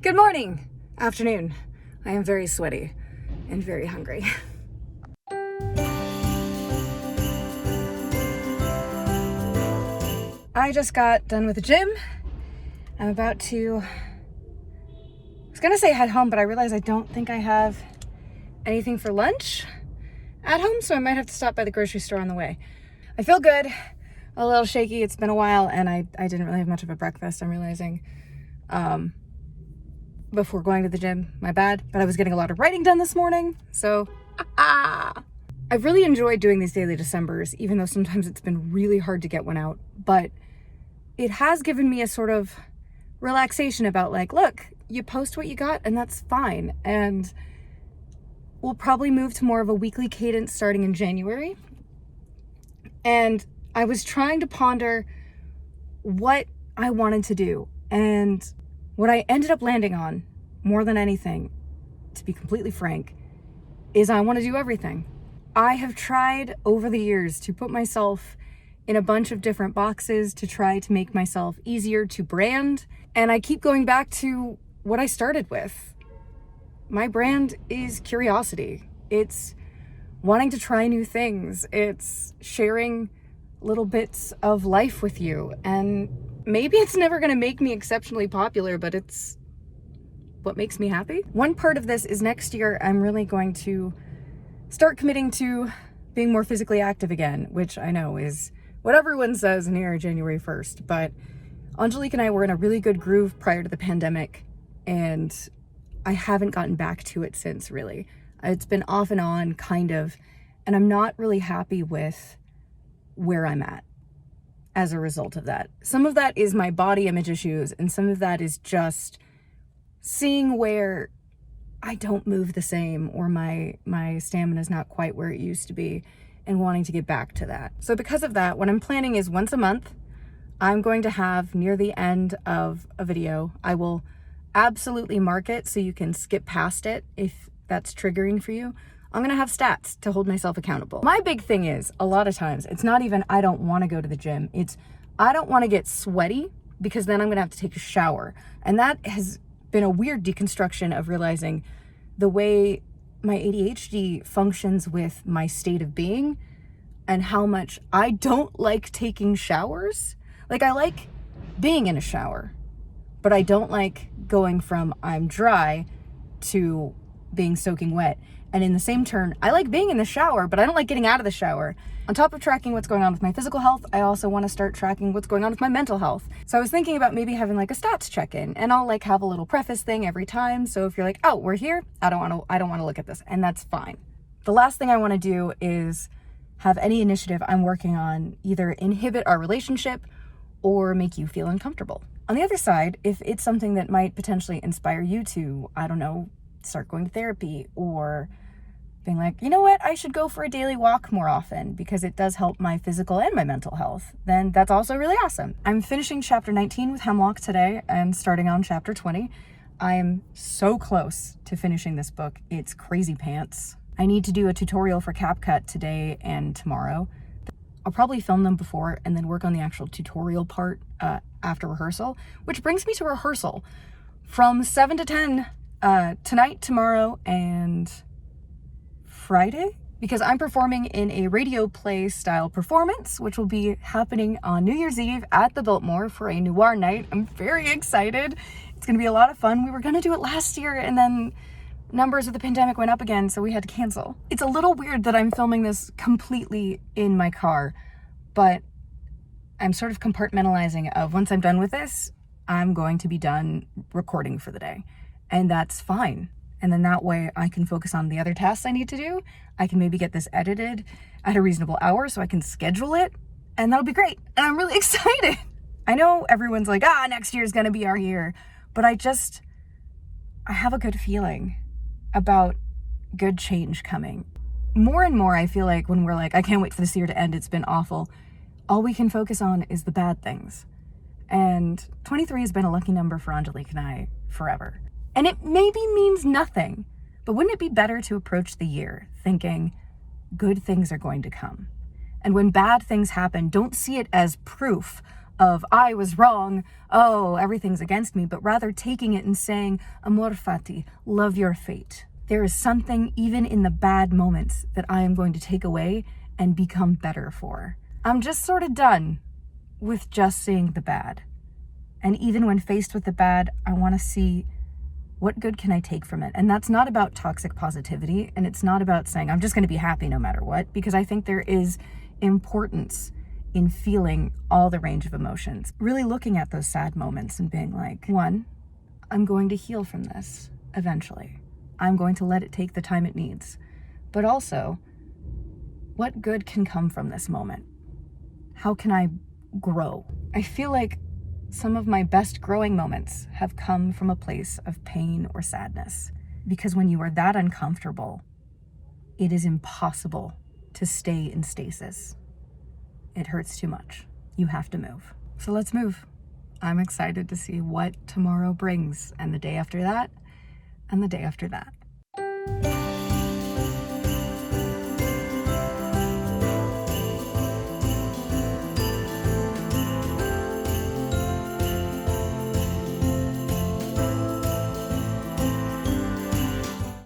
Good morning, afternoon. I am very sweaty and very hungry. I just got done with the gym. I'm about to, I was gonna say head home, but I realized I don't think I have anything for lunch at home, so I might have to stop by the grocery store on the way. I feel good, a little shaky. It's been a while and I didn't really have much of a breakfast, I'm realizing. Before going to the gym, my bad, but I was getting a lot of writing done this morning, so I've really enjoyed doing these daily Decembers, even though sometimes it's been really hard to get one out, but it has given me a sort of relaxation about like, look, you post what you got and that's fine, and we'll probably move to more of a weekly cadence starting in January. And I was trying to ponder what I wanted to do, and what I ended up landing on, more than anything, to be completely frank, is I want to do everything. I have tried over the years to put myself in a bunch of different boxes to try to make myself easier to brand, and I keep going back to what I started with. My brand is curiosity. It's wanting to try new things. It's sharing little bits of life with you, and maybe it's never going to make me exceptionally popular, but it's what makes me happy. One part of this is next year I'm really going to start committing to being more physically active again, which I know is what everyone says near January 1st, but Angelique and I were in a really good groove prior to the pandemic, and I haven't gotten back to it since, really. It's been off and on, kind of, and I'm not really happy with where I'm at as a result of that. Some of that is my body image issues, and some of that is just seeing where I don't move the same, or my stamina is not quite where it used to be, and wanting to get back to that. So because of that, what I'm planning is once a month, I'm going to have, near the end of a video, I will absolutely mark it so you can skip past it if that's triggering for you. I'm gonna have stats to hold myself accountable. My big thing is, a lot of times, it's not even I don't wanna go to the gym, it's I don't wanna get sweaty because then I'm gonna have to take a shower. And that has been a weird deconstruction of realizing the way my ADHD functions with my state of being and how much I don't like taking showers. Like, I like being in a shower, but I don't like going from I'm dry to being soaking wet. And in the same turn, I like being in the shower, but I don't like getting out of the shower. On top of tracking what's going on with my physical health, I also want to start tracking what's going on with my mental health. So I was thinking about maybe having like a stats check-in, and I'll like have a little preface thing every time. So if you're like, oh, we're here, I don't want to look at this, and that's fine. The last thing I want to do is have any initiative I'm working on either inhibit our relationship or make you feel uncomfortable. On the other side, if it's something that might potentially inspire you to, I don't know, start going to therapy, or being like, you know what, I should go for a daily walk more often because it does help my physical and my mental health, then that's also really awesome. I'm finishing chapter 19 with Hemlock today and starting on chapter 20. I am so close to finishing this book. It's crazy pants. I need to do a tutorial for CapCut today and tomorrow. I'll probably film them before and then work on the actual tutorial part after rehearsal, which brings me to rehearsal from 7 to 10 tonight, tomorrow, and Friday, because I'm performing in a radio play style performance, which will be happening on New Year's Eve at the Biltmore for a noir night. I'm very excited. It's going to be a lot of fun. We were going to do it last year, and then numbers of the pandemic went up again, so we had to cancel. It's a little weird that I'm filming this completely in my car, but I'm sort of compartmentalizing of once I'm done with this, I'm going to be done recording for the day, and that's fine. And then that way I can focus on the other tasks I need to do. I can maybe get this edited at a reasonable hour so I can schedule it, and that'll be great. And I'm really excited. I know everyone's like, next year's gonna be our year, but I have a good feeling about good change coming. More and more, I feel like when we're like, I can't wait for this year to end, it's been awful, all we can focus on is the bad things. And 23 has been a lucky number for Angelique and I forever. And it maybe means nothing, but wouldn't it be better to approach the year thinking good things are going to come? And when bad things happen, don't see it as proof of I was wrong, oh, everything's against me, but rather taking it and saying, amor fati, love your fate. There is something even in the bad moments that I am going to take away and become better for. I'm just sort of done with just seeing the bad. And even when faced with the bad, I want to see what good can I take from it. And that's not about toxic positivity, and it's not about saying I'm just going to be happy no matter what, because I think there is importance in feeling all the range of emotions. Really looking at those sad moments and being like, one, I'm going to heal from this eventually. I'm going to let it take the time it needs. But also, what good can come from this moment? How can I grow? I feel like some of my best growing moments have come from a place of pain or sadness. Because when you are that uncomfortable, it is impossible to stay in stasis. It hurts too much. You have to move. So let's move. I'm excited to see what tomorrow brings, and the day after that, and the day after that.